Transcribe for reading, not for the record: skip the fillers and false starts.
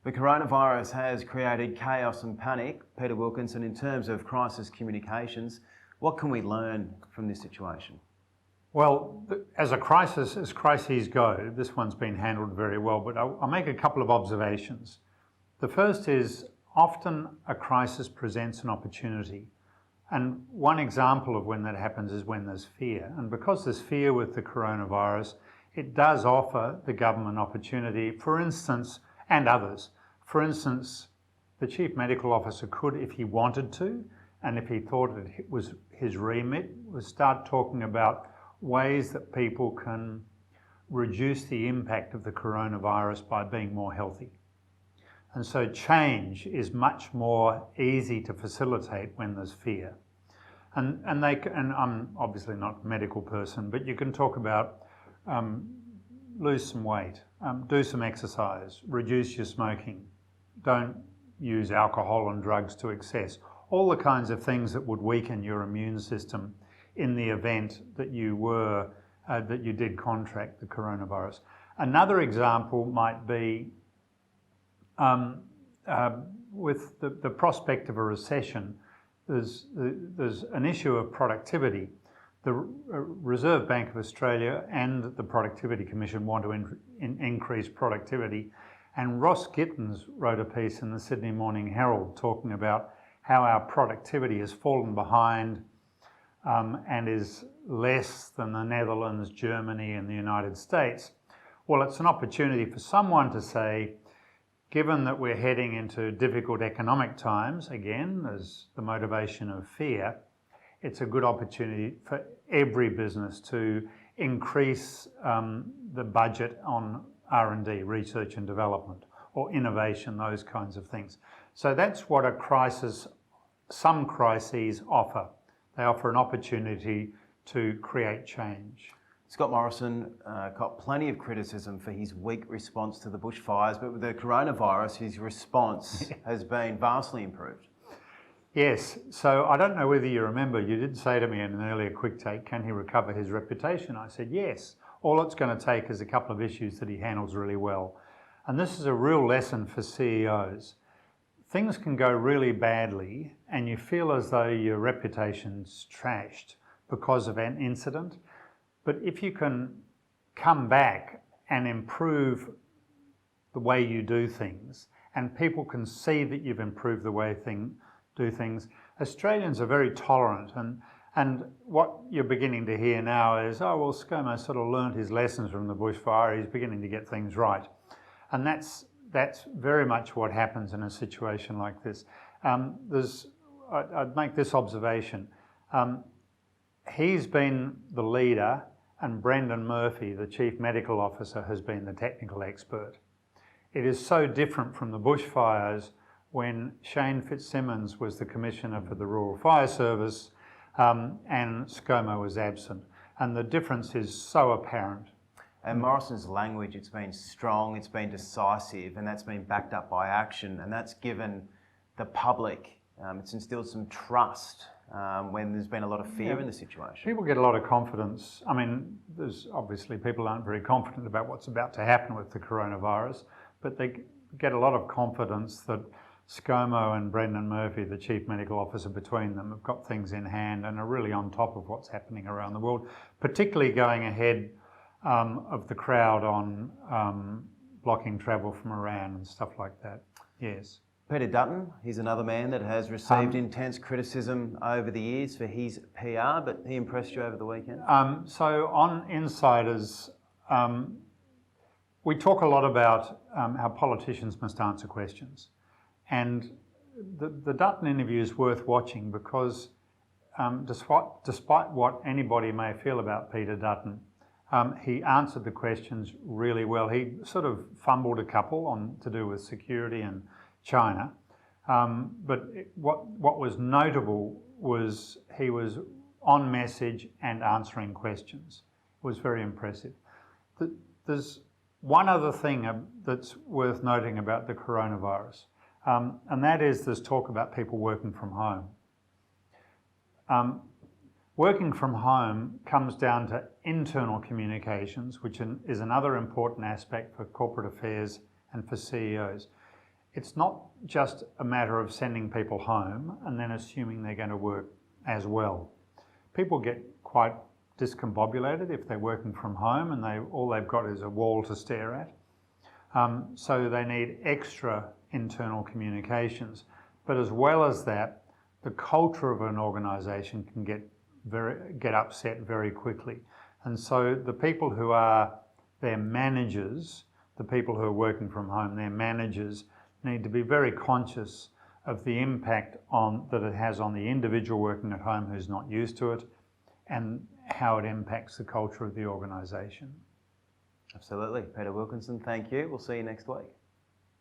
The coronavirus has created chaos and panic. Peter Wilkinson, in terms of crisis communications, what can we learn from this situation? Well, as crises go, this one's been handled very well, but I'll make a couple of observations. The first is often a crisis presents an opportunity. And one example of when that happens is when there's fear. And because there's fear with the coronavirus, it does offer the government opportunity, for instance, and others. For instance, the Chief Medical Officer could, if he wanted to, and if he thought it was his remit, was start talking about ways that people can reduce the impact of the coronavirus by being more healthy. And so change is much more easy to facilitate when there's fear. And I'm obviously not a medical person, but you can talk about lose some weight, do some exercise, reduce your smoking, don't use alcohol and drugs to excess. All the kinds of things that would weaken your immune system in the event that you did contract the coronavirus. Another example might be with the prospect of a recession. There's an issue of productivity. The Reserve Bank of Australia and the Productivity Commission want to increase productivity. And Ross Gittins wrote a piece in the Sydney Morning Herald talking about how our productivity has fallen behind and is less than the Netherlands, Germany and the United States. Well, it's an opportunity for someone to say, given that we're heading into difficult economic times, again, there's the motivation of fear, it's a good opportunity for every business to increase the budget on R&D, research and development, or innovation, those kinds of things. So that's what some crises offer. They offer an opportunity to create change. Scott Morrison got plenty of criticism for his weak response to the bushfires, but with the coronavirus, his response has been vastly improved. Yes, so I don't know whether you remember, you did say to me in an earlier quick take, can he recover his reputation? I said yes. All it's going to take is a couple of issues that he handles really well. And this is a real lesson for CEOs. Things can go really badly and you feel as though your reputation's trashed because of an incident. But if you can come back and improve the way you do things, and people can see that you've improved the way do things, Australians are very tolerant. And what you're beginning to hear now is, oh, well, ScoMo sort of learnt his lessons from the bushfire, he's beginning to get things right. And that's very much what happens in a situation like this. I'd make this observation. He's been the leader and Brendan Murphy, the Chief Medical Officer, has been the technical expert. It is so different from the bushfires when Shane Fitzsimmons was the Commissioner for the Rural Fire Service and ScoMo was absent. And the difference is so apparent. And Morrison's language, it's been strong, it's been decisive, and that's been backed up by action, and that's given the public, it's instilled some trust when there's been a lot of fear in the situation. People get a lot of confidence. I mean, there's obviously people aren't very confident about what's about to happen with the coronavirus, but they get a lot of confidence that ScoMo and Brendan Murphy, the Chief Medical Officer, between them have got things in hand and are really on top of what's happening around the world, particularly going ahead of the crowd on blocking travel from Iran and stuff like that. Yes. Peter Dutton, he's another man that has received intense criticism over the years for his PR, but he impressed you over the weekend? So on Insiders, we talk a lot about how politicians must answer questions. And the Dutton interview is worth watching because despite what anybody may feel about Peter Dutton, he answered the questions really well. He sort of fumbled a couple to do with security and China, but what was notable was he was on message and answering questions. It was very impressive. There's one other thing that's worth noting about the coronavirus, and that is there's talk about people working from home. Working from home comes down to internal communications, which is another important aspect for corporate affairs and for CEOs. it's not just a matter of sending people home and then assuming they're going to work as well. People get quite discombobulated if they're working from home and all they've got is a wall to stare at. So they need extra internal communications. But as well as that, the culture of an organisation can get upset very quickly. And so the people who are their managers, the people who are working from home, their managers, need to be very conscious of the impact that it has on the individual working at home who's not used to it, and how it impacts the culture of the organisation. Absolutely. Peter Wilkinson, thank you. We'll see you next week.